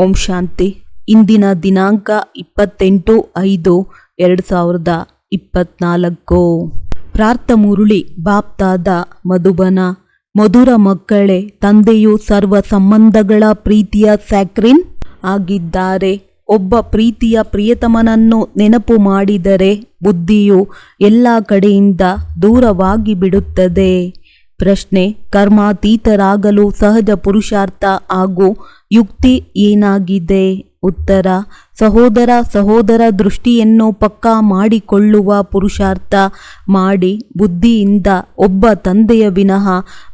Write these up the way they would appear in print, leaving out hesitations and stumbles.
ಓಂ ಶಾಂತಿ. ಇಂದಿನ ದಿನಾಂಕ 28/5/2024. ಪ್ರಾರ್ಥ ಮುರುಳಿ ಬಾಪ್ತಾದ ಮಧುಬನ. ಮಧುರ ಮಕ್ಕಳೇ, ತಂದೆಯು ಸರ್ವ ಸಂಬಂಧಗಳ ಪ್ರೀತಿಯ ಸ್ಯಾಕ್ರಿನ್ ಆಗಿದ್ದಾರೆ. ಒಬ್ಬ ಪ್ರೀತಿಯ ಪ್ರಿಯತಮನನ್ನು ನೆನಪು ಮಾಡಿದರೆ ಬುದ್ಧಿಯು ಎಲ್ಲ ಕಡೆಯಿಂದ ದೂರವಾಗಿ ಬಿಡುತ್ತದೆ. ಪ್ರಶ್ನೆ: ಕರ್ಮಾತೀತರಾಗಲು ಸಹಜ ಪುರುಷಾರ್ಥ ಹಾಗೂ ಯುಕ್ತಿ ಏನಾಗಿದೆ? ಉತ್ತರ: ಸಹೋದರ ದೃಷ್ಟಿಯನ್ನು ಪಕ್ಕಾ ಮಾಡಿಕೊಳ್ಳುವ ಪುರುಷಾರ್ಥ ಮಾಡಿ ಬುದ್ಧಿಯಿಂದ ಒಬ್ಬ ತಂದೆಯ ವಿನಃ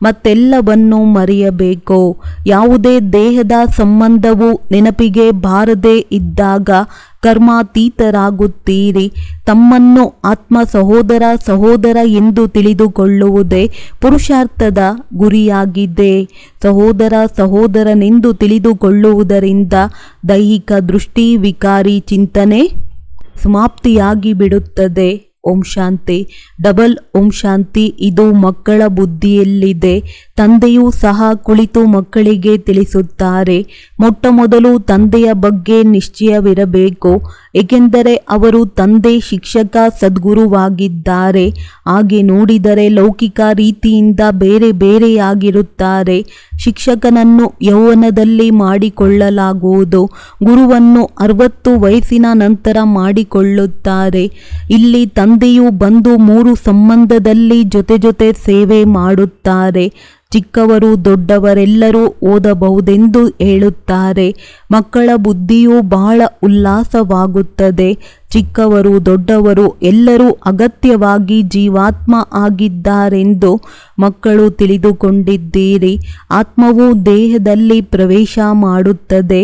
ಮತ್ತೆಲ್ಲವನ್ನೂ ಮರೆಯಬೇಕು. ಯಾವುದೇ ದೇಹದ ಸಂಬಂಧವು ನೆನಪಿಗೆ ಬಾರದೇ ಇದ್ದಾಗ ಕರ್ಮಾತೀತರಾಗುತ್ತೀರಿ. ತಮ್ಮನ್ನು ಆತ್ಮ ಸಹೋದರ ಎಂದು ತಿಳಿದುಕೊಳ್ಳುವುದೇ ಪುರುಷಾರ್ಥದ ಗುರಿಯಾಗಿದೆ. ಸಹೋದರನೆಂದು ತಿಳಿದುಕೊಳ್ಳುವುದರಿಂದ ದೈಹಿಕ ದೃಷ್ಟಿ ವಿಕಾರಿ ಚಿಂತನೆ ಸಮಾಪ್ತಿಯಾಗಿ ಬಿಡುತ್ತದೆ. ಓಂ ಶಾಂತಿ. ಡಬಲ್ ಓಂ ಶಾಂತಿ. ಇದು ಮಕ್ಕಳ ಬುದ್ಧಿಯಲ್ಲಿದೆ. ತಂದೆಯೂ ಸಹ ಕುಳಿತು ಮಕ್ಕಳಿಗೆ ತಿಳಿಸುತ್ತಾರೆ. ಮೊಟ್ಟಮೊದಲು ತಂದೆಯ ಬಗ್ಗೆ ನಿಶ್ಚಯವಿರಬೇಕು, ಏಕೆಂದರೆ ಅವರು ತಂದೆ ಶಿಕ್ಷಕ ಸದ್ಗುರುವಾಗಿದ್ದಾರೆ. ಹಾಗೆ ನೋಡಿದರೆ ಲೌಕಿಕ ರೀತಿಯಿಂದ ಬೇರೆಯಾಗಿರುತ್ತಾರೆ. ಶಿಕ್ಷಕನನ್ನು ಯೌವನದಲ್ಲಿ ಮಾಡಿಕೊಳ್ಳಲಾಗುವುದು, ಗುರುವನ್ನು 60 ವಯಸ್ಸಿನ ನಂತರ ಮಾಡಿಕೊಳ್ಳುತ್ತಾರೆ. ಇಲ್ಲಿ ತಂದೆಯು ಬಂದು 3 ಸಂಬಂಧದಲ್ಲಿ ಜೊತೆ ಸೇವೆ ಮಾಡುತ್ತಾರೆ. ಚಿಕ್ಕವರು ದೊಡ್ಡವರೆಲ್ಲರೂ ಓದಬಹುದೆಂದು ಹೇಳುತ್ತಾರೆ. ಮಕ್ಕಳ ಬುದ್ಧಿಯು ಬಹಳ ಉಲ್ಲಾಸವಾಗುತ್ತದೆ. ಚಿಕ್ಕವರು ದೊಡ್ಡವರು ಎಲ್ಲರೂ ಅಗತ್ಯವಾಗಿ ಜೀವಾತ್ಮ ಆಗಿದ್ದಾರೆಂದು ಮಕ್ಕಳು ತಿಳಿದುಕೊಂಡಿದ್ದೀರಿ. ಆತ್ಮವು ದೇಹದಲ್ಲಿ ಪ್ರವೇಶ ಮಾಡುತ್ತದೆ.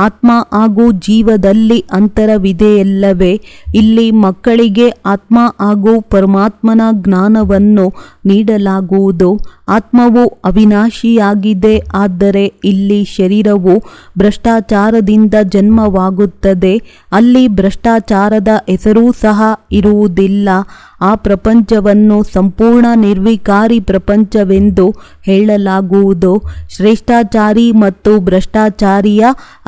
ಆತ್ಮ ಹಾಗೂ ಜೀವದಲ್ಲಿ ಅಂತರವಿದೆಯಲ್ಲವೇ? ಇಲ್ಲಿ ಮಕ್ಕಳಿಗೆ ಆತ್ಮ ಹಾಗೂ ಪರಮಾತ್ಮನ ಜ್ಞಾನವನ್ನು ನೀಡಲಾಗುವುದು. ಆತ್ಮವು ಅವಿನಾಶಿಯಾಗಿದೆ. ಆದರೆ ಇಲ್ಲಿ ಶರೀರವು ಭ್ರಷ್ಟಾಚಾರದಿಂದ ಜನ್ಮವಾಗುತ್ತದೆ. ಅಲ್ಲಿ ಭ್ರಷ್ಟಾಚಾರದ ಹೆಸರೂ ಸಹ ಇರುವುದಿಲ್ಲ. ಆ ಪ್ರಪಂಚವನ್ನು ಸಂಪೂರ್ಣ ನಿರ್ವಿಕಾರಿ ಪ್ರಪಂಚವೆಂದು ಹೇಳಲಾಗುವುದು. ಶ್ರೇಷ್ಠಾಚಾರಿ ಮತ್ತು ಭ್ರಷ್ಟಾಚಾರಿಯ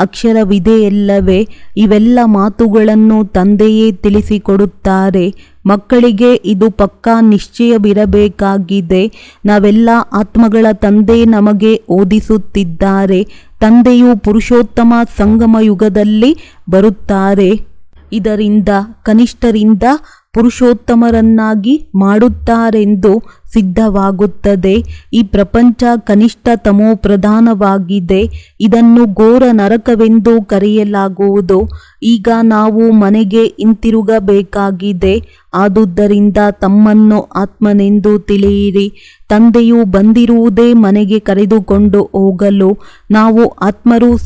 ಅಕ್ಷರವಿದೆಯಲ್ಲವೇ? ಇವೆಲ್ಲ ಮಾತುಗಳನ್ನು ತಂದೆಯೇ ತಿಳಿಸಿಕೊಡುತ್ತಾರೆ. ಮಕ್ಕಳಿಗೆ ಇದು ಪಕ್ಕಾ ನಿಶ್ಚಯವಿರಬೇಕಾಗಿದೆ. ನಾವೆಲ್ಲ ಆತ್ಮಗಳ ತಂದೆ ನಮಗೆ ಓದಿಸುತ್ತಿದ್ದಾರೆ. ತಂದೆಯು ಪುರುಷೋತ್ತಮ ಸಂಗಮ ಯುಗದಲ್ಲಿ ಬರುತ್ತಾರೆ. ಇದರಿಂದ ಕನಿಷ್ಠರಿಂದ ಪುರುಷೋತ್ತಮರನ್ನಾಗಿ ಮಾಡುತ್ತಾರೆಂದು ಸಿದ್ಧವಾಗುತ್ತದೆ. ಈ ಪ್ರಪಂಚ ಕನಿಷ್ಠ ತಮೋ ಪ್ರಧಾನವಾಗಿದೆ. ಇದನ್ನು ಘೋರ ನರಕವೆಂದು ಕರೆಯಲಾಗುವುದು. ಈಗ ನಾವು ಮನೆಗೆ ಹಿಂತಿರುಗಬೇಕಾಗಿದೆ. ಆದುದರಿಂದ ತಮ್ಮನ್ನು ಆತ್ಮನೆಂದು ತಿಳಿಯಿರಿ. ತಂದೆಯು ಬಂದಿರುವುದೇ ಮನೆಗೆ ಕರೆದುಕೊಂಡು ಹೋಗಲು. ನಾವು ಆತ್ಮರು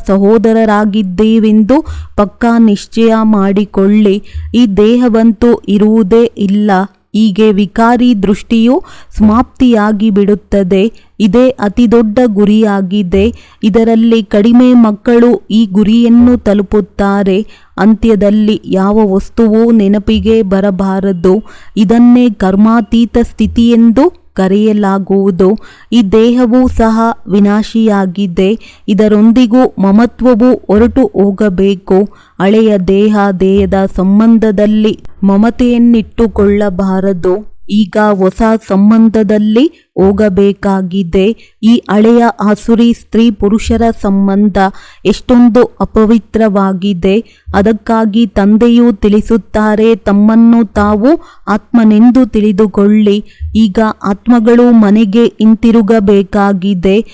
ಸಹೋದರರಾಗಿದ್ದೇವೆಂದು ಪಕ್ಕಾ ನಿಶ್ಚಯ ಮಾಡಿಕೊಳ್ಳಿ. ಈ ದೇಹವಂತೂ ಇರುವುದೇ ಇಲ್ಲ. ಹೀಗೆ ವಿಕಾರಿ ದೃಷ್ಟಿಯು ಸಮಾಪ್ತಿಯಾಗಿ ಬಿಡುತ್ತದೆ. ಇದೇ ಅತಿ ದೊಡ್ಡ ಗುರಿಯಾಗಿದೆ. ಇದರಲ್ಲಿ ಕಡಿಮೆ ಮಕ್ಕಳು ಈ ಗುರಿಯನ್ನು ತಲುಪುತ್ತಾರೆ. ಅಂತ್ಯದಲ್ಲಿ ಯಾವ ವಸ್ತುವೂ ನೆನಪಿಗೆ ಬರಬಾರದು. ಇದನ್ನೇ ಕರ್ಮಾತೀತ ಸ್ಥಿತಿಯೆಂದು ಕರೆಯಲಾಗುವುದು. ಈ ದೇಹವೂ ಸಹ ವಿನಾಶಿಯಾಗಿದೆ. ಇದರೊಂದಿಗೂ ಮಮತ್ವವು ಹೊರಟು ಹೋಗಬೇಕು. ಹಳೆಯ ದೇಹದ ಸಂಬಂಧದಲ್ಲಿ ಮಮತೆಯನ್ನಿಟ್ಟುಕೊಳ್ಳಬಾರದು. ಈಗ ಹೊಸ ಸಂಬಂಧದಲ್ಲಿ ಹೋಗಬೇಕಾಗಿದೆ. ಈ ಹಳೆಯ ಆಸುರಿ ಸ್ತ್ರೀ ಪುರುಷರ ಸಂಬಂಧ ಎಷ್ಟೊಂದು ಅಪವಿತ್ರವಾಗಿದೆ. ಅದಕ್ಕಾಗಿ ತಂದೆಯು ತಿಳಿಸುತ್ತಾರೆ, ತಮ್ಮನ್ನು ತಾವು ಆತ್ಮನೆಂದು ತಿಳಿದುಕೊಳ್ಳಿ. ಈಗ ಆತ್ಮಗಳು ಮನೆಗೆ ಹಿಂತಿರುಗಬೇಕಾಗಿದೆ.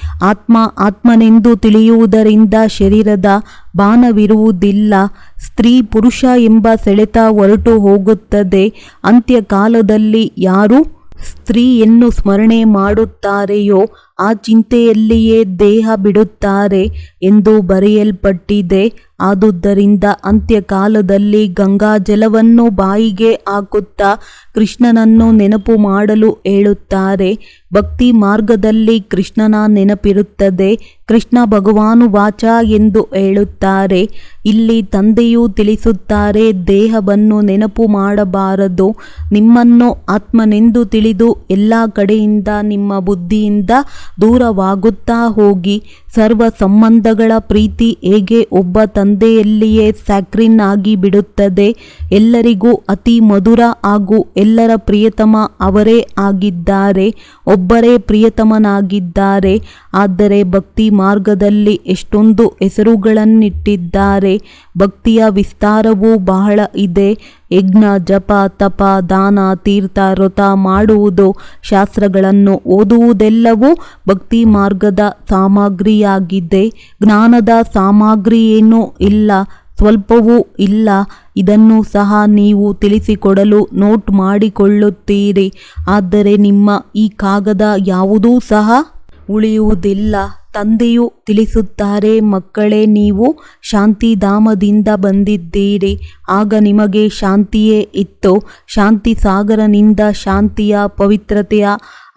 ಆತ್ಮನೆಂದು ತಿಳಿಯುವುದರಿಂದ ಶರೀರದ ಬಾಣವಿರುವುದಿಲ್ಲ. ಸ್ತ್ರೀ ಪುರುಷ ಎಂಬ ಸೆಳೆತ ಹೊರಟು ಹೋಗುತ್ತದೆ. ಅಂತ್ಯಕಾಲದಲ್ಲಿ ಯಾರು ಸ್ತ್ರೀಯನ್ನು ಸ್ಮರಣೆ ಮಾಡುತ್ತಾರೆಯೋ ಆ ಚಿಂತೆಯಲ್ಲಿಯೇ ದೇಹ ಬಿಡುತ್ತಾರೆ ಎಂದು ಬರೆಯಲ್ಪಟ್ಟಿದೆ. ಆದುದರಿಂದ ಅಂತ್ಯಕಾಲದಲ್ಲಿ ಗಂಗಾಜಲವನ್ನು ಬಾಯಿಗೆ ಹಾಕುತ್ತಾ ಕೃಷ್ಣನನ್ನು ನೆನಪು ಮಾಡಲು ಹೇಳುತ್ತಾರೆ. ಭಕ್ತಿ ಮಾರ್ಗದಲ್ಲಿ ಕೃಷ್ಣನ ನೆನಪಿರುತ್ತದೆ. ಕೃಷ್ಣ ಭಗವಾನು ವಾಚ ಎಂದು ಹೇಳುತ್ತಾರೆ. ಇಲ್ಲಿ ತಂದೆಯು ತಿಳಿಸುತ್ತಾರೆ, ದೇಹವನ್ನು ನೆನಪು ಮಾಡಬಾರದು. ನಿಮ್ಮನ್ನು ಆತ್ಮನೆಂದು ತಿಳಿದು ಎಲ್ಲ ಕಡೆಯಿಂದ ನಿಮ್ಮ ಬುದ್ಧಿಯಿಂದ ದೂರವಾಗುತ್ತಾ ಹೋಗಿ. ಸರ್ವ ಸಂಬಂಧಗಳ ಪ್ರೀತಿ ಹೇಗೆ ಒಬ್ಬ ತಂದೆಯಲ್ಲಿಯೇ ಸ್ಯಾಕ್ರಿನ್ ಆಗಿ ಬಿಡುತ್ತದೆ. ಎಲ್ಲರಿಗೂ ಅತಿ ಮಧುರ ಹಾಗೂ ಎಲ್ಲರ ಪ್ರಿಯತಮ ಅವರೇ ಆಗಿದ್ದಾರೆ. ಒಬ್ಬರೇ ಪ್ರಿಯತಮನಾಗಿದ್ದಾರೆ. ಆದರೆ ಭಕ್ತಿ ಮಾರ್ಗದಲ್ಲಿ ಎಷ್ಟೊಂದು ಹೆಸರುಗಳನ್ನಿಟ್ಟಿದ್ದಾರೆ. ಭಕ್ತಿಯ ವಿಸ್ತಾರವೂ ಬಹಳ ಇದೆ. ಯಜ್ಞ, ಜಪ, ತಪ, ದಾನ, ತೀರ್ಥ, ವ್ರತ ಮಾಡುವುದು, ಶಾಸ್ತ್ರಗಳನ್ನು ಓದುವುದೆಲ್ಲವೂ ಭಕ್ತಿ ಮಾರ್ಗದ ಸಾಮಗ್ರಿಯಾಗಿದೆ. ಜ್ಞಾನದ ಸಾಮಗ್ರಿ ಏನೂ ಇಲ್ಲ, ಸ್ವಲ್ಪವೂ ಇಲ್ಲ. ಇದನ್ನು ಸಹ ನೀವು ತಿಳಿಸಿಕೊಡಲು ನೋಟ್ ಮಾಡಿಕೊಳ್ಳುತ್ತೀರಿ. ಆದರೆ ನಿಮ್ಮ ಈ ಕಾಗದ ಯಾವುದೂ ಸಹ ಉಳಿಯುವುದಿಲ್ಲ. ತಂದೆಯು ತಿಳಿಸುತ್ತಾರೆ, ಮಕ್ಕಳೇ, ನೀವು ಶಾಂತಿಧಾಮದಿಂದ ಬಂದಿದ್ದೀರಿ. ಆಗ ನಿಮಗೆ ಶಾಂತಿಯೇ ಇತ್ತು. ಶಾಂತಿ ಸಾಗರನಿಂದ ಶಾಂತಿಯ ಪವಿತ್ರತೆಯ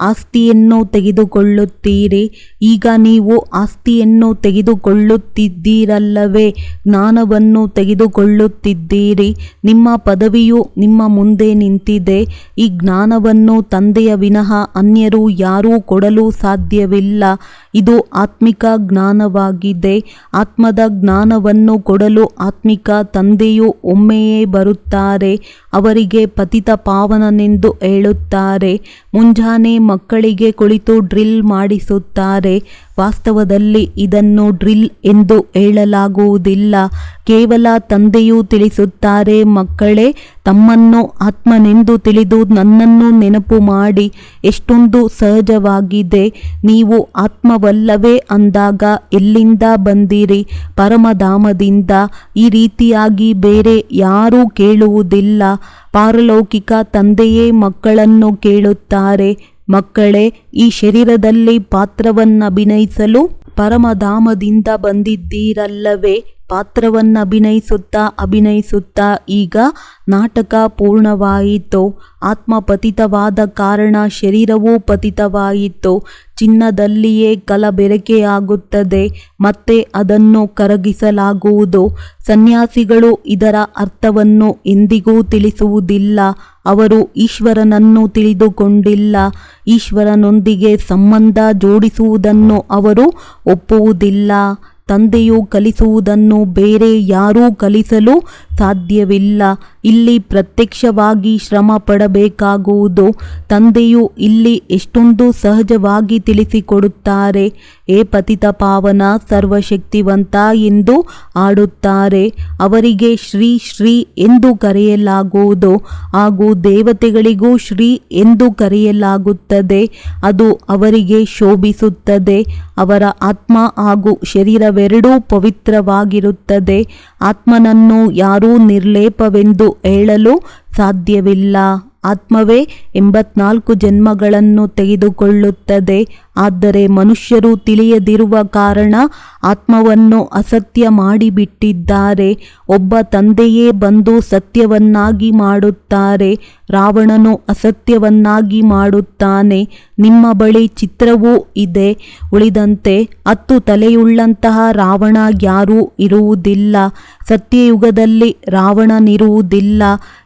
ಆಸ್ತಿಯನ್ನು ತೆಗೆದುಕೊಳ್ಳುತ್ತೀರಿ. ಈಗ ನೀವು ಆಸ್ತಿಯನ್ನು ತೆಗೆದುಕೊಳ್ಳುತ್ತಿದ್ದೀರಲ್ಲವೇ, ಜ್ಞಾನವನ್ನು ತೆಗೆದುಕೊಳ್ಳುತ್ತಿದ್ದೀರಿ. ನಿಮ್ಮ ಪದವಿಯು ನಿಮ್ಮ ಮುಂದೆ ನಿಂತಿದೆ. ಈ ಜ್ಞಾನವನ್ನು ತಂದೆಯ ವಿನಃ ಅನ್ಯರು ಯಾರೂ ಕೊಡಲು ಸಾಧ್ಯವಿಲ್ಲ. ಇದು ಆತ್ಮಿಕ ಜ್ಞಾನವಾಗಿದೆ. ಆತ್ಮದ ಜ್ಞಾನವನ್ನು ಕೊಡಲು ಆತ್ಮಿಕ ತಂದೆಯು ಒಮ್ಮೆಯೇ ಬರುತ್ತಾರೆ. ಅವರಿಗೆ ಪತಿತ ಪಾವನನೆಂದು ಹೇಳುತ್ತಾರೆ. ಮುಂಜಾನೆ ಮಕ್ಕಳಿಗೆ ಕುಳಿತು ಡ್ರಿಲ್ ಮಾಡಿಸುತ್ತಾರೆ. ವಾಸ್ತವದಲ್ಲಿ ಇದನ್ನು ಡ್ರಿಲ್ ಎಂದು ಹೇಳಲಾಗುವುದಿಲ್ಲ. ಕೇವಲ ತಂದೆಯು ತಿಳಿಸುತ್ತಾರೆ, ಮಕ್ಕಳೇ, ತಮ್ಮನ್ನು ಆತ್ಮನೆಂದು ತಿಳಿದು ನನ್ನನ್ನು ನೆನಪು ಮಾಡಿ. ಎಷ್ಟೊಂದು ಸಹಜವಾಗಿದೆ. ನೀವು ಆತ್ಮವಲ್ಲವೇ ಅಂದಾಗ ಎಲ್ಲಿಂದ ಬಂದಿರಿ? ಪರಮಧಾಮದಿಂದ. ಈ ರೀತಿಯಾಗಿ ಬೇರೆ ಯಾರೂ ಕೇಳುವುದಿಲ್ಲ. ಪಾರಲೌಕಿಕ ತಂದೆಯೇ ಮಕ್ಕಳನ್ನು ಕೇಳುತ್ತಾರೆ, ಮಕ್ಕಳೇ, ಈ ಶರೀರದಲ್ಲಿ ಪಾತ್ರವನ್ನಭಿನಯಿಸಲು ಪರಮಧಾಮದಿಂದ ಬಂದಿದ್ದೀರಲ್ಲವೇ? ಪಾತ್ರವನ್ನಭಿನಯಿಸುತ್ತಾ ಈಗ ನಾಟಕ ಪೂರ್ಣವಾಯಿತು. ಆತ್ಮ ಪತಿತವಾದ ಕಾರಣ ಶರೀರವೂ ಪತಿತವಾಯಿತು. ಚಿನ್ನದಲ್ಲಿಯೇ ಕಲಬೆರಕೆಯಾಗುತ್ತದೆ, ಮತ್ತೆ ಅದನ್ನು ಕರಗಿಸಲಾಗುವುದು. ಸನ್ಯಾಸಿಗಳು ಇದರ ಅರ್ಥವನ್ನು ಎಂದಿಗೂ ತಿಳಿಸುವುದಿಲ್ಲ. ಅವರು ಈಶ್ವರನನ್ನು ತಿಳಿದುಕೊಂಡಿಲ್ಲ. ಈಶ್ವರನೊಂದಿಗೆ ಸಂಬಂಧ ಜೋಡಿಸುವುದನ್ನು ಅವರು ಒಪ್ಪುವುದಿಲ್ಲ. ತಂದೆಯು ಕಲಿಸುವುದನ್ನು ಬೇರೆ ಯಾರೂ ಕಲಿಸಲು ಸಾಧ್ಯವಿಲ್ಲ. ಇಲ್ಲಿ ಪ್ರತ್ಯಕ್ಷವಾಗಿ ಶ್ರಮ ಪಡಬೇಕಾಗುವುದು. ತಂದೆಯು ಇಲ್ಲಿ ಎಷ್ಟೊಂದು ಸಹಜವಾಗಿ ತಿಳಿಸಿಕೊಡುತ್ತಾರೆ. ಹೇ ಪತಿತ ಪಾವನ ಸರ್ವಶಕ್ತಿವಂತ ಎಂದು ಆಡುತ್ತಾರೆ. ಅವರಿಗೆ ಶ್ರೀ ಶ್ರೀ ಎಂದು ಕರೆಯಲಾಗುವುದು ಹಾಗೂ ದೇವತೆಗಳಿಗೂ ಶ್ರೀ ಎಂದು ಕರೆಯಲಾಗುತ್ತದೆ. ಅದು ಅವರಿಗೆ ಶೋಭಿಸುತ್ತದೆ. ಅವರ ಆತ್ಮ ಹಾಗೂ ಶರೀರವೆರಡೂ ಪವಿತ್ರವಾಗಿರುತ್ತದೆ. ಆತ್ಮನನ್ನು ಯಾರೂ ನಿರ್ಲೇಪವೆಂದು ಹೇಳಲು ಸಾಧ್ಯವಿಲ್ಲ. ಆತ್ಮವೇ 84 ಜನ್ಮಗಳನ್ನು ತೆಗೆದುಕೊಳ್ಳುತ್ತದೆ. ಆದರೆ ಮನುಷ್ಯರು ತಿಳಿಯದಿರುವ ಕಾರಣ ಆತ್ಮವನ್ನು ಅಸತ್ಯ ಮಾಡಿಬಿಟ್ಟಿದ್ದಾರೆ. ಒಬ್ಬ ತಂದೆಯೇ ಬಂದು ಸತ್ಯವನ್ನಾಗಿ ಮಾಡುತ್ತಾರೆ. ರಾವಣನು ಅಸತ್ಯವನ್ನಾಗಿ ಮಾಡುತ್ತಾನೆ. ನಿಮ್ಮ ಬಳಿ ಚಿತ್ರವೂ ಇದೆ. ಉಳಿದಂತೆ 10 ತಲೆಯುಳ್ಳಂತಹ ರಾವಣ ಯಾರೂ ಇರುವುದಿಲ್ಲ. ಸತ್ಯಯುಗದಲ್ಲಿ ರಾವಣನಿರುವುದಿಲ್ಲ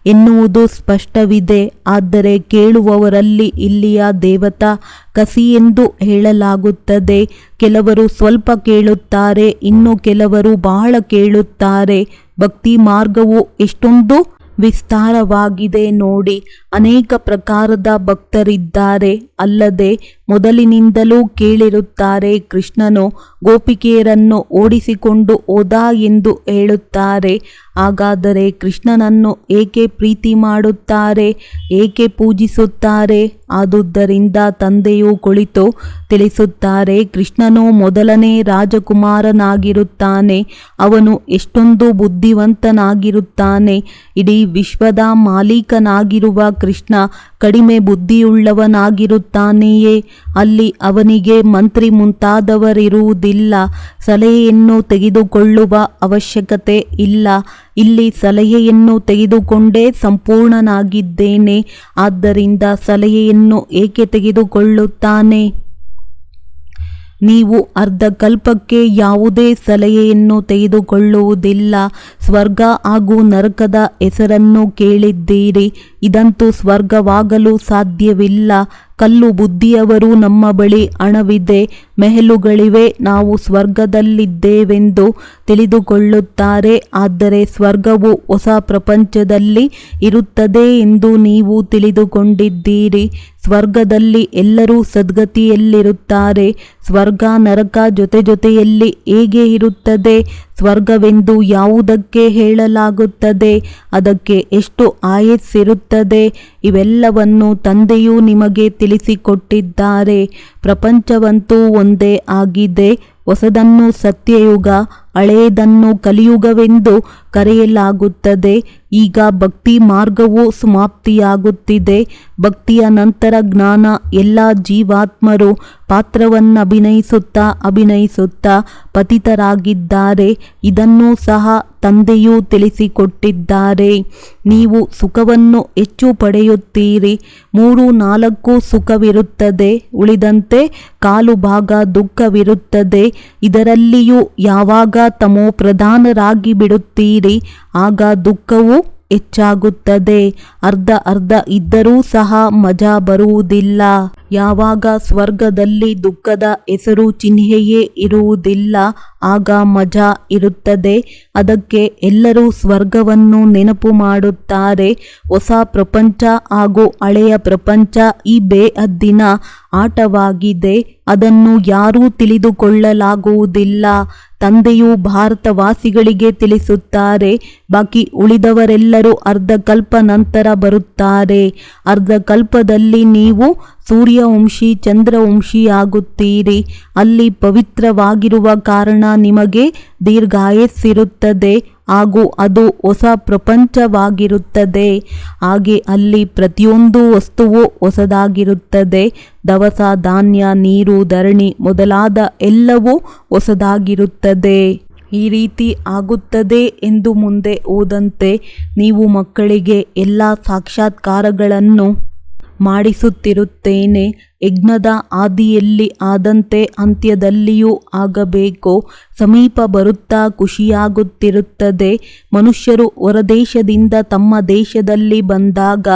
ಎನ್ನುವುದು ಸ್ಪಷ್ಟವಿದೆ. ಆದರೆ ಕೇಳುವವರಲ್ಲಿ ಇಲ್ಲಿಯ ದೇವತಾ ಕಸಿ ಎಂದು ಹೇಳಲಾಗುತ್ತದೆ. ಕೆಲವರು ಸ್ವಲ್ಪ ಕೇಳುತ್ತಾರೆ, ಇನ್ನು ಕೆಲವರು ಬಹಳ ಕೇಳುತ್ತಾರೆ. ಭಕ್ತಿ ಮಾರ್ಗವು ಎಷ್ಟೊಂದು ವಿಸ್ತಾರವಾಗಿದೆ ನೋಡಿ. ಅನೇಕ ಪ್ರಕಾರದ ಭಕ್ತರಿದ್ದಾರೆ. ಅಲ್ಲದೆ ಮೊದಲಿನಿಂದಲೂ ಕೇಳಿರುತ್ತಾರೆ, ಕೃಷ್ಣನು ಗೋಪಿಕೆಯರನ್ನು ಓಡಿಸಿಕೊಂಡು ಹೋದ ಎಂದು ಹೇಳುತ್ತಾರೆ. ಹಾಗಾದರೆ ಕೃಷ್ಣನನ್ನು ಏಕೆ ಪ್ರೀತಿ ಮಾಡುತ್ತಾರೆ, ಏಕೆ ಪೂಜಿಸುತ್ತಾರೆ? ಆದುದರಿಂದ ತಂದೆಯು ಕುಳಿತು ತಿಳಿಸುತ್ತಾರೆ, ಕೃಷ್ಣನು ಮೊದಲನೇ ರಾಜಕುಮಾರನಾಗಿರುತ್ತಾನೆ. ಅವನು ಎಷ್ಟೊಂದು ಬುದ್ಧಿವಂತನಾಗಿರುತ್ತಾನೆ. ಇಡೀ ವಿಶ್ವದ ಮಾಲೀಕನಾಗಿರುವ ಕೃಷ್ಣ ಕಡಿಮೆ ಬುದ್ಧಿಯುಳ್ಳವನಾಗಿರುತ್ತಾನೆಯೇ? ಅಲ್ಲಿ ಅವನಿಗೆ ಮಂತ್ರಿ ಮುಂತಾದವರಿರುವುದಿಲ್ಲ. ಸಲಹೆಯನ್ನು ತೆಗೆದುಕೊಳ್ಳುವ ಅವಶ್ಯಕತೆ ಇಲ್ಲ. ಇಲ್ಲಿ ಸಲಹೆಯನ್ನು ತೆಗೆದುಕೊಂಡೇ ಸಂಪೂರ್ಣನಾಗಿದ್ದೇನೆ. ಆದ್ದರಿಂದ ಸಲಹೆಯನ್ನು ಏಕೆ ತೆಗೆದುಕೊಳ್ಳುತ್ತಾನೆ? ನೀವು ಅರ್ಧಕಲ್ಪಕ್ಕೆ ಯಾವುದೇ ಸಲಹೆಯನ್ನು ತೆಗೆದುಕೊಳ್ಳುವುದಿಲ್ಲ. ಸ್ವರ್ಗ ಹಾಗೂ ನರಕದ ಹೆಸರನ್ನು ಕೇಳಿದ್ದೀರಿ. ಇದಂತೂ ಸ್ವರ್ಗವಾಗಲು ಸಾಧ್ಯವಿಲ್ಲ. ಕಲ್ಲು ಬುದ್ಧಿಯವರು ನಮ್ಮ ಬಳಿ ಹಣವಿದೆ, ಮೆಹಲುಗಳಿವೆ, ನಾವು ಸ್ವರ್ಗದಲ್ಲಿದ್ದೇವೆಂದು ತಿಳಿದುಕೊಳ್ಳುತ್ತಾರೆ. ಆದರೆ ಸ್ವರ್ಗವು ಹೊಸ ಪ್ರಪಂಚದಲ್ಲಿ ಇರುತ್ತದೆ ಎಂದು ನೀವು ತಿಳಿದುಕೊಂಡಿದ್ದೀರಿ. ಸ್ವರ್ಗದಲ್ಲಿ ಎಲ್ಲರೂ ಸದ್ಗತಿಯಲ್ಲಿರುತ್ತಾರೆ. ಸ್ವರ್ಗ ನರಕ ಜೊತೆಯಲ್ಲಿ ಹೇಗೆ ಇರುತ್ತದೆ? ಸ್ವರ್ಗವೆಂದು ಯಾವುದಕ್ಕೆ ಹೇಳಲಾಗುತ್ತದೆ? ಅದಕ್ಕೆ ಎಷ್ಟು ಆಯಸ್ಸಿರುತ್ತದೆ? ಇವೆಲ್ಲವನ್ನು ತಂದೆಯು ನಿಮಗೆ ತಿಳಿಸಿಕೊಟ್ಟಿದ್ದಾರೆ. ಪ್ರಪಂಚವಂತೂ ಒಂದೇ ಆಗಿದೆ. ಹೊಸದನ್ನು ಸತ್ಯಯುಗ, ಹಳೆಯದನ್ನು ಕಲಿಯುಗವೆಂದು ಕರೆಯಲಾಗುತ್ತದೆ. ಈಗ ಭಕ್ತಿ ಮಾರ್ಗವು ಸಮಾಪ್ತಿಯಾಗುತ್ತಿದೆ. ಭಕ್ತಿಯ ನಂತರ ಜ್ಞಾನ. ಎಲ್ಲ ಜೀವಾತ್ಮರು ಪಾತ್ರವನ್ನಭಿನಯಿಸುತ್ತಾ ಪತಿತರಾಗಿದ್ದಾರೆ. ಇದನ್ನೂ ಸಹ ತಂದೆಯೂ ತಿಳಿಸಿಕೊಟ್ಟಿದ್ದಾರೆ. ನೀವು ಸುಖವನ್ನು ಹೆಚ್ಚು ಪಡೆಯುತ್ತೀರಿ. 3-4 ಸುಖವಿರುತ್ತದೆ. ಉಳಿದಂತೆ 1/4 ಭಾಗ ದುಃಖವಿರುತ್ತದೆ. ಇದರಲ್ಲಿಯೂ ಯಾವಾಗ ತಮೋ ಪ್ರಧಾನರಾಗಿ ಬಿಡುತ್ತೀರಿ, ಆಗ ದುಃಖವು ಹೆಚ್ಚಾಗುತ್ತದೆ. ಅರ್ಧ ಇದ್ದರೂ ಸಹ ಮಜಾ ಬರುವುದಿಲ್ಲ. ಯಾವಾಗ ಸ್ವರ್ಗದಲ್ಲಿ ದುಃಖದ ಹೆಸರು ಚಿಹ್ನೆಯೇ ಇರುವುದಿಲ್ಲ, ಆಗ ಮಜಾ ಇರುತ್ತದೆ. ಅದಕ್ಕೆ ಎಲ್ಲರೂ ಸ್ವರ್ಗವನ್ನು ನೆನಪು ಮಾಡುತ್ತಾರೆ. ಹೊಸ ಪ್ರಪಂಚ ಹಾಗೂ ಹಳೆಯ ಪ್ರಪಂಚ ಈ ಬೇಹದ್ದಿನ ಆಟವಾಗಿದೆ. ಅದನ್ನು ಯಾರೂ ತಿಳಿದುಕೊಳ್ಳಲಾಗುವುದಿಲ್ಲ. ತಂದೆಯು ಭಾರತವಾಸಿಗಳಿಗೆ ತಿಳಿಸುತ್ತಾರೆ. ಬಾಕಿ ಉಳಿದವರೆಲ್ಲರೂ ಅರ್ಧಕಲ್ಪ ನಂತರ ಬರುತ್ತಾರೆ. ಅರ್ಧಕಲ್ಪದಲ್ಲಿ ನೀವು ಸೂರ್ಯವಂಶಿ ಚಂದ್ರವಂಶಿಯಾಗುತ್ತೀರಿ. ಅಲ್ಲಿ ಪವಿತ್ರವಾಗಿರುವ ಕಾರಣ ನಿಮಗೆ ದೀರ್ಘಾಯಸ್ಸಿರುತ್ತದೆ ಹಾಗೂ ಅದು ಹೊಸ ಪ್ರಪಂಚವಾಗಿರುತ್ತದೆ. ಹಾಗೆ ಅಲ್ಲಿ ಪ್ರತಿಯೊಂದು ವಸ್ತುವು ಹೊಸದಾಗಿರುತ್ತದೆ. ದವಸ, ಧಾನ್ಯ, ನೀರು, ಧರಣಿ ಮೊದಲಾದ ಎಲ್ಲವೂ ಹೊಸದಾಗಿರುತ್ತದೆ. ಈ ರೀತಿ ಆಗುತ್ತದೆ ಎಂದು ಮುಂದೆ ಹೋದಂತೆ ನೀವು ಮಕ್ಕಳಿಗೆ ಎಲ್ಲ ಸಾಕ್ಷಾತ್ಕಾರಗಳನ್ನು ಮಾಡಿಸುತ್ತಿರುತ್ತೇನೆ. ಯಜ್ಞದ ಆದಿಯಲ್ಲಿ ಆದಂತೆ ಅಂತ್ಯದಲ್ಲಿಯೂ ಆಗಬೇಕು. ಸಮೀಪ ಬರುತ್ತಾ ಖುಷಿಯಾಗುತ್ತಿರುತ್ತದೆ. ಮನುಷ್ಯರು ಹೊರದೇಶದಿಂದ ತಮ್ಮ ದೇಶದಲ್ಲಿ ಬಂದಾಗ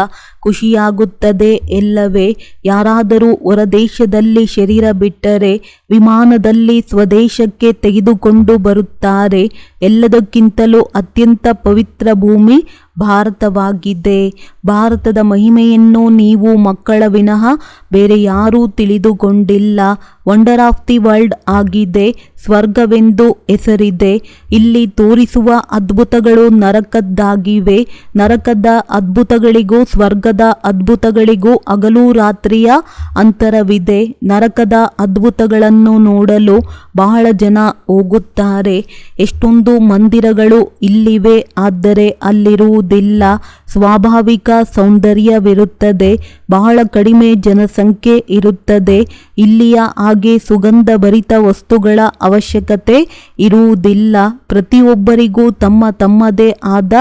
ಖುಷಿಯಾಗುತ್ತದೆ ಎಲ್ಲವೇ? ಯಾರಾದರೂ ಹೊರದೇಶದಲ್ಲಿ ಶರೀರ ಬಿಟ್ಟರೆ ವಿಮಾನದಲ್ಲಿ ಸ್ವದೇಶಕ್ಕೆ ತೆಗೆದುಕೊಂಡು ಬರುತ್ತಾರೆ. ಎಲ್ಲದಕ್ಕಿಂತಲೂ ಅತ್ಯಂತ ಪವಿತ್ರ ಭೂಮಿ ಭಾರತವಾಗಿದೆ. ಭಾರತದ ಮಹಿಮೆಯನ್ನು ನೀವು ಮಕ್ಕಳ ವಿನಃ ಬೇರೆ ಯಾರೂ ತಿಳಿದುಕೊಂಡಿಲ್ಲ. ವಂಡರ್ ಆಫ್ ದಿ ವರ್ಲ್ಡ್ ಆಗಿದೆ. ಸ್ವರ್ಗವೆಂದು ಹೆಸರಿದೆ. ಇಲ್ಲಿ ತೋರಿಸುವ ಅದ್ಭುತಗಳು ನರಕದ್ದಾಗಿವೆ. ನರಕದ ಅದ್ಭುತಗಳಿಗೂ ಸ್ವರ್ಗದ ಅದ್ಭುತಗಳಿಗೂ ಹಗಲು ರಾತ್ರಿಯ ಅಂತರವಿದೆ. ನರಕದ ಅದ್ಭುತಗಳನ್ನು ನೋಡಲು ಬಹಳ ಜನ ಹೋಗುತ್ತಾರೆ. ಎಷ್ಟೊಂದು ಮಂದಿರಗಳು ಇಲ್ಲಿವೆ, ಆದರೆ ಅಲ್ಲಿರುವುದಿಲ್ಲ. ಸ್ವಾಭಾವಿಕ ಸೌಂದರ್ಯವಿರುತ್ತದೆ. ಬಹಳ ಕಡಿಮೆ ಜನಸಂಖ್ಯೆ ಇರುತ್ತದೆ. ಇಲ್ಲಿಯ ಹಾಗೆ ಸುಗಂಧಭರಿತ ವಸ್ತುಗಳ ಅವಶ್ಯಕತೆ ಇರುವುದಿಲ್ಲ. ಪ್ರತಿಯೊಬ್ಬರಿಗೂ ತಮ್ಮ ತಮ್ಮದೇ ಆದ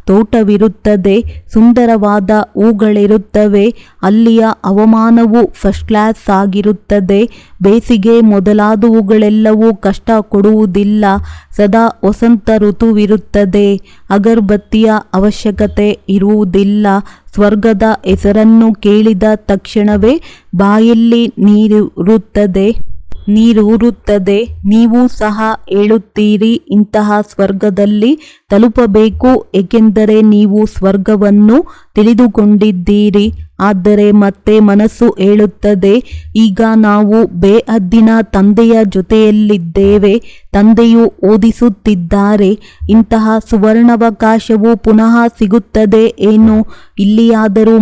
ತೋಟವಿರುತ್ತದೆ. ಸುಂದರವಾದ ಹೂಗಳಿರುತ್ತವೆ. ಅಲ್ಲಿಯ ಹವಾಮಾನವು ಫಸ್ಟ್ ಕ್ಲಾಸ್ ಆಗಿರುತ್ತದೆ. ಬೇಸಿಗೆ ಮೊದಲಾದವುಗಳೆಲ್ಲವೂ ಕಷ್ಟ ಕೊಡುವುದಿಲ್ಲ. ಸದಾ ವಸಂತ ಋತುವಿರುತ್ತದೆ. ಅಗರಬತ್ತಿಯ ಅವಶ್ಯಕತೆ ಇರುವುದಿಲ್ಲ. ಸ್ವರ್ಗದ ಹೆಸರನ್ನು ಕೇಳಿದ ತಕ್ಷಣವೇ ಬಾಯಲ್ಲಿ ನೀರೂರುತ್ತದೆ. ನೀವು ಸಹ ಹೇಳುತ್ತೀರಿ, ಇಂತಹ ಸ್ವರ್ಗದಲ್ಲಿ ತಲುಪಬೇಕು, ಏಕೆಂದರೆ ನೀವು ಸ್ವರ್ಗವನ್ನು ತಿಳಿದುಕೊಂಡಿದ್ದೀರಿ. ಆದರೆ ಮತ್ತೆ ಮನಸ್ಸು ಹೇಳುತ್ತದೆ, ಈಗ ನಾವು ಬೇಹದ್ದಿನ ತಂದೆಯ ಜೊತೆಯಲ್ಲಿದ್ದೇವೆ. ತಂದೆಯು ಓದಿಸುತ್ತಿದ್ದಾರೆ. ಇಂತಹ ಸುವರ್ಣಾವಕಾಶವು ಪುನಃ ಸಿಗುತ್ತದೆ ಏನು? ಇಲ್ಲಿಯಾದರೂ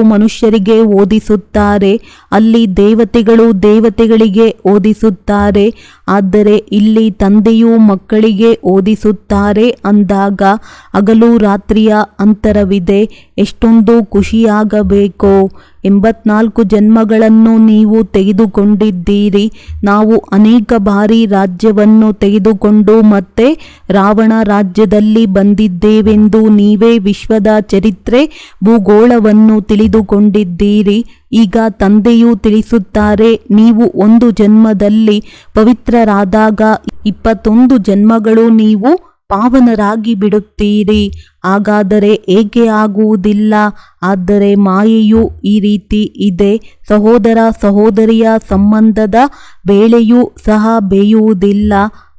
ಮನುಷ್ಯರಿಗೆ ಓದಿಸುತ್ತಾರೆ. ಅಲ್ಲಿ ದೇವತೆಗಳು ದೇವತೆಗಳಿಗೆ ಓದಿಸುತ್ತಾರೆ. ಆದರೆ ಇಲ್ಲಿ ತಂದೆಯು ಮಕ್ಕಳಿಗೆ ಓದಿಸುತ್ತಾರೆ ಅಂದಾಗ ಹಗಲು ರಾತ್ರಿಯ ಅಂತರವಿದೆ. ಎಷ್ಟೊಂದು ಖುಷಿಯಾಗಬೇಕೋ. 84 ಜನ್ಮಗಳನ್ನು ನೀವು ತೆಗೆದುಕೊಂಡಿದ್ದೀರಿ. ನಾವು ಅನೇಕ ಬಾರಿ ರಾಜ್ಯವನ್ನು ತೆಗೆದುಕೊಂಡು ಮತ್ತೆ ರಾವಣ ರಾಜ್ಯದಲ್ಲಿ ಬಂದಿದ್ದೇವೆಂದು ನೀವೇ ವಿಶ್ವದ ಚರಿತ್ರೆ ಭೂಗೋಳವನ್ನು ತಿಳಿದುಕೊಂಡಿದ್ದೀರಿ. ಈಗ ತಂದೆಯು ತಿಳಿಸುತ್ತಾರೆ, ನೀವು ಒಂದು ಜನ್ಮದಲ್ಲಿ ಪವಿತ್ರರಾದಾಗ 21 ಜನ್ಮಗಳು ನೀವು ಪಾವನರಾಗಿ ಬಿಡುತ್ತೀರಿ. ಹಾಗಾದರೆ ಏಕೆ ಆಗುವುದಿಲ್ಲ? ಆದರೆ ಮಾಯೆಯು ಈ ರೀತಿ ಇದೆ. ಸಹೋದರ ಸಹೋದರಿಯ ಸಂಬಂಧದ ಬೇಳೆಯೂ ಸಹ ಬೇಯುವುದಿಲ್ಲ.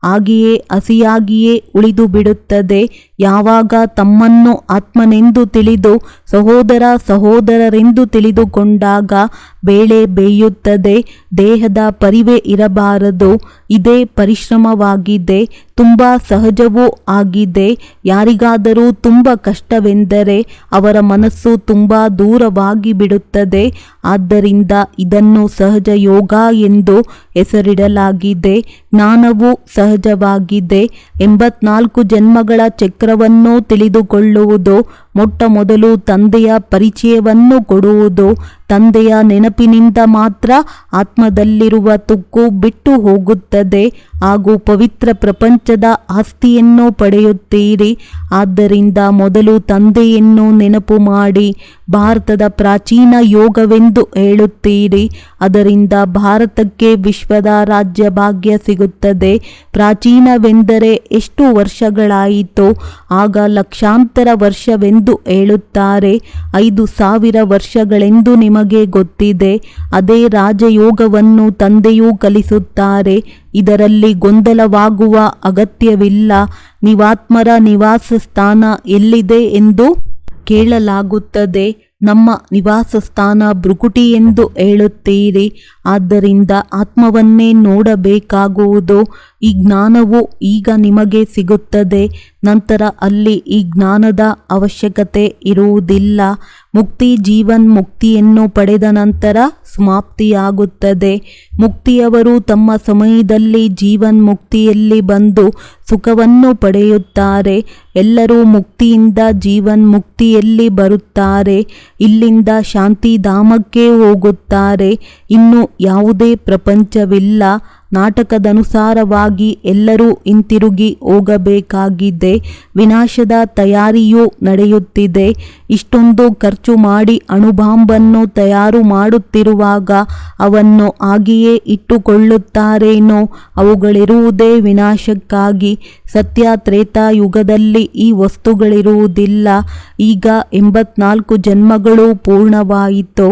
ಹಾಗೆಯೇ ಹಸಿಯಾಗಿಯೇ ಉಳಿದು ಬಿಡುತ್ತದೆ. ಯಾವಾಗ ತಮ್ಮನ್ನು ಆತ್ಮನೆಂದು ತಿಳಿದು ಸಹೋದರರೆಂದು ತಿಳಿದುಕೊಂಡಾಗ ಬೇಳೆ ಬೇಯುತ್ತದೆ. ದೇಹದ ಪರಿವೇ ಇರಬಾರದು. ಇದೇ ಪರಿಶ್ರಮವಾಗಿದೆ. ತುಂಬ ಸಹಜವೂ ಆಗಿದೆ. ಯಾರಿಗಾದರೂ ತುಂಬ ಕಷ್ಟವೆಂದರೆ ಅವರ ಮನಸ್ಸು ತುಂಬ ದೂರವಾಗಿ ಬಿಡುತ್ತದೆ. ಆದ್ದರಿಂದ ಇದನ್ನು ಸಹಜ ಯೋಗ ಎಂದು ಹೆಸರಿಡಲಾಗಿದೆ. ಜ್ಞಾನವು ಸಹಜವಾಗಿದೆ. 84 ಜನ್ಮಗಳ ಚಕ್ರವನ್ನು ತಿಳಿದುಕೊಳ್ಳುವುದು, ಮೊಟ್ಟ ಮೊದಲು ತಂದೆಯ ಪರಿಚಯವನ್ನು ಕೊಡುವುದು. ತಂದೆಯ ನೆನಪಿನಿಂದ ಮಾತ್ರ ಆತ್ಮದಲ್ಲಿರುವ ತುಕ್ಕು ಬಿಟ್ಟು ಹೋಗುತ್ತದೆ ಹಾಗೂ ಪವಿತ್ರ ಪ್ರಪಂಚದ ಆಸ್ತಿಯನ್ನು ಪಡೆಯುತ್ತೀರಿ. ಆದ್ದರಿಂದ ಮೊದಲು ತಂದೆಯನ್ನು ನೆನಪು ಮಾಡಿ. ಭಾರತದ ಪ್ರಾಚೀನ ಯೋಗವೆಂದು ಹೇಳುತ್ತೀರಿ. ಅದರಿಂದ ಭಾರತಕ್ಕೆ ವಿಶ್ವದ ರಾಜ್ಯ ಭಾಗ್ಯ ಸಿಗುತ್ತದೆ. ಪ್ರಾಚೀನವೆಂದರೆ ಎಷ್ಟು ವರ್ಷಗಳಾಯಿತು? ಆಗ ಲಕ್ಷಾಂತರ ವರ್ಷವೆಂದು ಹೇಳುತ್ತಾರೆ. 5000 ವರ್ಷಗಳೆಂದು ನಿಮಗೆ ಗೊತ್ತಿದೆ. ಅದೇ ರಾಜಯೋಗವನ್ನು ತಂದೆಯೂ ಕಲಿಸುತ್ತಾರೆ. ಇದರಲ್ಲಿ ಗೊಂದಲವಾಗುವ ಅಗತ್ಯವಿಲ್ಲ. ನೀವಾತ್ಮರ ನಿವಾಸ ಸ್ಥಾನ ಎಲ್ಲಿದೆ ಎಂದು ಕೇಳಲಾಗುತ್ತದೆ. ನಮ್ಮ ನಿವಾಸ ಸ್ಥಾನ ಭ್ರುಕುಟಿ ಎಂದು ಹೇಳುತ್ತೀರಿ. ಆದ್ದರಿಂದ ಆತ್ಮವನ್ನೇ ನೋಡಬೇಕಾಗುವುದು. ಈ ಜ್ಞಾನವು ಈಗ ನಿಮಗೆ ಸಿಗುತ್ತದೆ. ನಂತರ ಅಲ್ಲಿ ಈ ಜ್ಞಾನದ ಅವಶ್ಯಕತೆ ಇರುವುದಿಲ್ಲ. ಮುಕ್ತಿ ಜೀವನ್ ಮುಕ್ತಿಯನ್ನು ಪಡೆದ ನಂತರ ಸಮಾಪ್ತಿಯಾಗುತ್ತದೆ. ಮುಕ್ತಿಯವರು ತಮ್ಮ ಸಮಯದಲ್ಲಿ ಜೀವನ್ ಮುಕ್ತಿಯಲ್ಲಿ ಬಂದು ಸುಖವನ್ನು ಪಡೆಯುತ್ತಾರೆ. ಎಲ್ಲರೂ ಮುಕ್ತಿಯಿಂದ ಜೀವನ್ ಮುಕ್ತಿಯಲ್ಲಿ ಬರುತ್ತಾರೆ. ಇಲ್ಲಿಂದ ಶಾಂತಿಧಾಮಕ್ಕೆ ಹೋಗುತ್ತಾರೆ. ಇನ್ನು ಯಾವುದೇ ಪ್ರಪಂಚವಿಲ್ಲ. ನಾಟಕದನುಸಾರವಾಗಿ ಎಲ್ಲರೂ ಹಿಂತಿರುಗಿ ಹೋಗಬೇಕಾಗಿದೆ. ವಿನಾಶದ ತಯಾರಿಯೂ ನಡೆಯುತ್ತಿದೆ. ಇಷ್ಟೊಂದು ಖರ್ಚು ಮಾಡಿ ಅಣುಬಾಂಬನ್ನು ತಯಾರು ಮಾಡುತ್ತಿರುವಾಗ ಅವನ್ನು ಹಾಗೆಯೇ ಇಟ್ಟುಕೊಳ್ಳುತ್ತಾರೇನೋ? ಅವುಗಳಿರುವುದೇ ವಿನಾಶಕ್ಕಾಗಿ. ಸತ್ಯ ತ್ರೇತಾಯುಗದಲ್ಲಿ ಈ ವಸ್ತುಗಳಿರುವುದಿಲ್ಲ. ಈಗ 84 ಜನ್ಮಗಳು ಪೂರ್ಣವಾಯಿತು.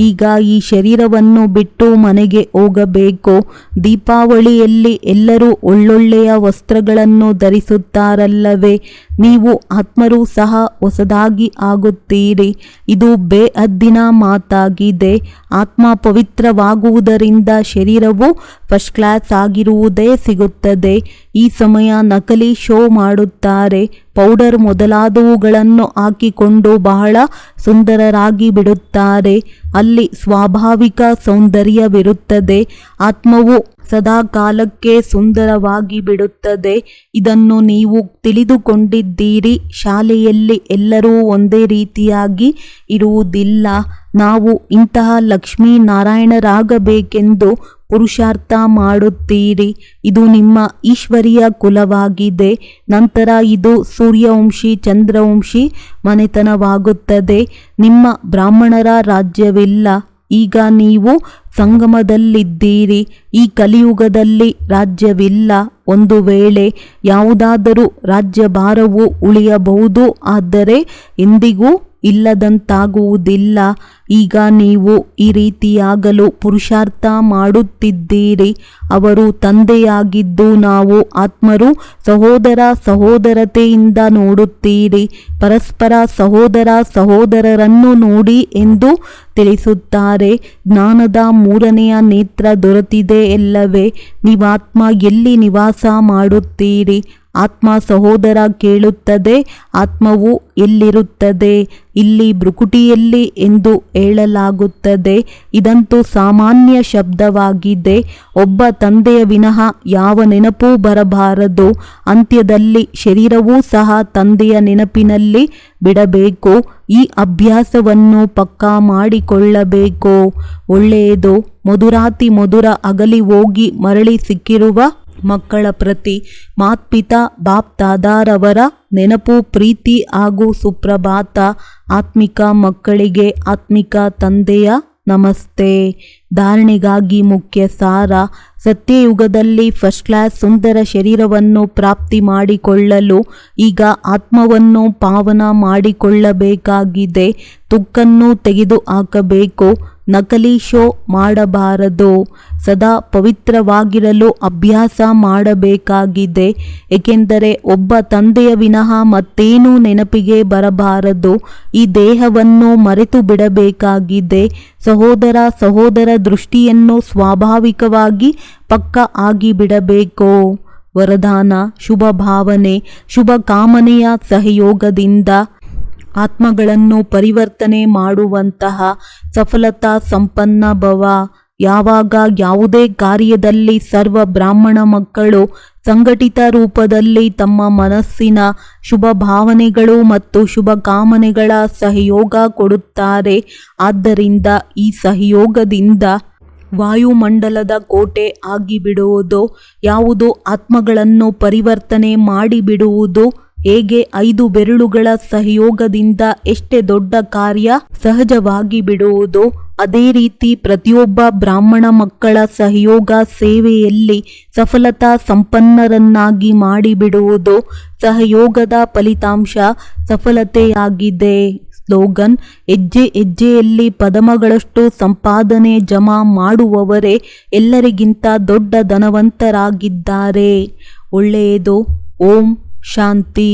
ಈಗ ಈ ಶರೀರವನ್ನು ಬಿಟ್ಟು ಮನೆಗೆ ಹೋಗಬೇಕು. ದೀಪ ದೀಪಾವಳಿಯಲ್ಲಿ ಎಲ್ಲರೂ ಒಳ್ಳೊಳ್ಳೆಯ ವಸ್ತ್ರಗಳನ್ನು ಧರಿಸುತ್ತಾರಲ್ಲವೇ? ನೀವು ಆತ್ಮರೂ ಸಹ ಹೊಸದಾಗಿ ಆಗುತ್ತೀರಿ. ಇದು ಬೇಅದ್ದಿನ ಮಾತಾಗಿದೆ. ಆತ್ಮ ಪವಿತ್ರವಾಗುವುದರಿಂದ ಶರೀರವು ಫಸ್ಟ್ ಕ್ಲಾಸ್ ಆಗಿರುವುದೇ ಸಿಗುತ್ತದೆ. ಈ ಸಮಯ ನಕಲಿ ಶೋ ಮಾಡುತ್ತಾರೆ. ಪೌಡರ್ ಮೊದಲಾದವುಗಳನ್ನು ಹಾಕಿಕೊಂಡು ಬಹಳ ಸುಂದರರಾಗಿ ಬಿಡುತ್ತಾರೆ. ಅಲ್ಲಿ ಸ್ವಾಭಾವಿಕ ಸೌಂದರ್ಯವಿರುತ್ತದೆ. ಆತ್ಮವು ಸದಾ ಕಾಲಕ್ಕೆ ಸುಂದರವಾಗಿ ಬಿಡುತ್ತದೆ. ಇದನ್ನು ನೀವು ತಿಳಿದುಕೊಂಡಿದ್ದೀರಿ. ಶಾಲೆಯಲ್ಲಿ ಎಲ್ಲರೂ ಒಂದೇ ರೀತಿಯಾಗಿ ಇರುವುದಿಲ್ಲ. ನಾವು ಇಂತಹ ಲಕ್ಷ್ಮೀನಾರಾಯಣರಾಗಬೇಕೆಂದು ಪುರುಷಾರ್ಥ ಮಾಡುತ್ತೀರಿ. ಇದು ನಿಮ್ಮ ಈಶ್ವರೀಯ ಕುಲವಾಗಿದೆ. ನಂತರ ಇದು ಸೂರ್ಯವಂಶಿ ಚಂದ್ರವಂಶಿ ಮನೆತನವಾಗುತ್ತದೆ. ನಿಮ್ಮ ಬ್ರಾಹ್ಮಣರ ರಾಜ್ಯವಿಲ್ಲ. ಈಗ ನೀವು ಸಂಗಮದಲ್ಲಿದ್ದೀರಿ. ಈ ಕಲಿಯುಗದಲ್ಲಿ ರಾಜ್ಯವಿಲ್ಲ. ಒಂದು ವೇಳೆ ಯಾವುದಾದರೂ ರಾಜ್ಯಭಾರವು ಉಳಿಯಬಹುದು, ಆದರೆ ಎಂದಿಗೂ ಇಲ್ಲದಂತಾಗುವುದಿಲ್ಲ. ಈಗ ನೀವು ಈ ರೀತಿಯಾಗಲು ಪುರುಷಾರ್ಥ ಮಾಡುತ್ತಿದ್ದೀರಿ. ಅವರು ತಂದೆಯಾಗಿದ್ದು ನಾವು ಆತ್ಮರು ಸಹೋದರ ಸಹೋದರತೆಯಿಂದ ನೋಡುತ್ತೀರಿ. ಪರಸ್ಪರ ಸಹೋದರ ಸಹೋದರರನ್ನು ನೋಡಿ ಎಂದು ತಿಳಿಸುತ್ತಾರೆ. ಜ್ಞಾನದ ಮೂರನೆಯ ನೇತ್ರ ದೊರೆತಿದೆ ಎಲ್ಲವೇ? ನೀವಾತ್ಮ ಎಲ್ಲಿ ನಿವಾಸ ಮಾಡುತ್ತೀರಿ? ಆತ್ಮ ಸಹೋದರ ಕೇಳುತ್ತದೆ, ಆತ್ಮವು ಎಲ್ಲಿರುತ್ತದೆ? ಇಲ್ಲಿ ಭ್ರುಕುಟಿಯಲ್ಲಿ ಎಂದು ಹೇಳಲಾಗುತ್ತದೆ. ಇದಂತೂ ಸಾಮಾನ್ಯ ಶಬ್ದವಾಗಿದೆ. ಒಬ್ಬ ತಂದೆಯ ವಿನಃ ಯಾವ ನೆನಪೂ ಬರಬಾರದು. ಅಂತ್ಯದಲ್ಲಿ ಶರೀರವೂ ಸಹ ತಂದೆಯ ನೆನಪಿನಲ್ಲಿ ಬಿಡಬೇಕು. ಈ ಅಭ್ಯಾಸವನ್ನು ಪಕ್ಕಾ ಮಾಡಿಕೊಳ್ಳಬೇಕು. ಒಳ್ಳೆಯದು. ಮಧುರಾತಿ ಮಧುರ ಅಗಲಿ ಹೋಗಿ ಮರಳಿ ಸಿಕ್ಕಿರುವ ಮಕ್ಕಳ ಪ್ರತಿ ಮಾತ್ಪಿತಾ ಬಾಪ್ ದಾದಾರವರ ನೆನಪು, ಪ್ರೀತಿ ಹಾಗೂ ಸುಪ್ರಭಾತ. ಆತ್ಮಿಕ ಮಕ್ಕಳಿಗೆ ಆತ್ಮಿಕ ತಂದೆಯ ನಮಸ್ತೆ. ಧಾರಣೆಗಾಗಿ ಮುಖ್ಯ ಸಾರ. ಸತ್ಯಯುಗದಲ್ಲಿ ಫಸ್ಟ್ ಕ್ಲಾಸ್ ಸುಂದರ ಶರೀರವನ್ನು ಪ್ರಾಪ್ತಿ ಮಾಡಿಕೊಳ್ಳಲು ಈಗ ಆತ್ಮವನ್ನು ಪಾವನ ಮಾಡಿಕೊಳ್ಳಬೇಕಾಗಿದೆ. ತುಕ್ಕನ್ನು ತೆಗೆದು ಹಾಕಬೇಕು. ನಕಲಿ ಶೋ ಮಾಡಬಾರದು. ಸದಾ ಪವಿತ್ರವಾಗಿರಲು ಅಭ್ಯಾಸ ಮಾಡಬೇಕಾಗಿದೆ. ಏಕೆಂದರೆ ಒಬ್ಬ ತಂದೆಯ ವಿನಃ ಮತ್ತೇನೂ ನೆನಪಿಗೆ ಬರಬಾರದು. ಈ ದೇಹವನ್ನು ಮರೆತು ಬಿಡಬೇಕಾಗಿದೆ. ಸಹೋದರ ಸಹೋದರ ದೃಷ್ಟಿಯನ್ನು ಸ್ವಾಭಾವಿಕವಾಗಿ ಪಕ್ಕ ಆಗಿಬಿಡಬೇಕು. ವರದಾನ: ಶುಭ ಭಾವನೆ, ಶುಭ ಕಾಮನೆಯ ಸಹಯೋಗದಿಂದ ಆತ್ಮಗಳನ್ನು ಪರಿವರ್ತನೆ ಮಾಡುವಂತಹ ಸಫಲತಾ ಸಂಪನ್ನ ಭವ. ಯಾವಾಗ ಯಾವುದೇ ಕಾರ್ಯದಲ್ಲಿ ಸರ್ವ ಬ್ರಾಹ್ಮಣ ಮಕ್ಕಳು ಸಂಘಟಿತ ರೂಪದಲ್ಲಿ ತಮ್ಮ ಮನಸ್ಸಿನ ಶುಭ ಭಾವನೆಗಳು ಮತ್ತು ಶುಭ ಕಾಮನೆಗಳ ಸಹಯೋಗ ಕೊಡುತ್ತಾರೆ. ಆದ್ದರಿಂದ ಈ ಸಹಯೋಗದಿಂದ ವಾಯುಮಂಡಲದ ಕೋಟೆ ಆಗಿಬಿಡುವುದು. ಯಾವುದು ಆತ್ಮಗಳನ್ನು ಪರಿವರ್ತನೆ ಮಾಡಿಬಿಡುವುದು. ಹೇಗೆ 5 ಬೆರಳುಗಳ ಸಹಯೋಗದಿಂದ ಎಷ್ಟೇ ದೊಡ್ಡ ಕಾರ್ಯ ಸಹಜವಾಗಿ ಬಿಡುವುದು, ಅದೇ ರೀತಿ ಪ್ರತಿಯೊಬ್ಬ ಬ್ರಾಹ್ಮಣ ಮಕ್ಕಳ ಸಹಯೋಗ ಸೇವೆಯಲ್ಲಿ ಸಫಲತಾ ಸಂಪನ್ನರನ್ನಾಗಿ ಮಾಡಿಬಿಡುವುದು. ಸಹಯೋಗದ ಫಲಿತಾಂಶ ಸಫಲತೆಯಾಗಿದೆ. ಸ್ಲೋಗನ್: ಹೆಜ್ಜೆ ಹೆಜ್ಜೆಯಲ್ಲಿ ಪದಮಗಳಷ್ಟು ಸಂಪಾದನೆ ಜಮಾ ಮಾಡುವವರೇ ಎಲ್ಲರಿಗಿಂತ ದೊಡ್ಡ ಧನವಂತರಾಗಿದ್ದಾರೆ. ಒಳ್ಳೆಯದು. ಓಂ ಶಾಂತಿ.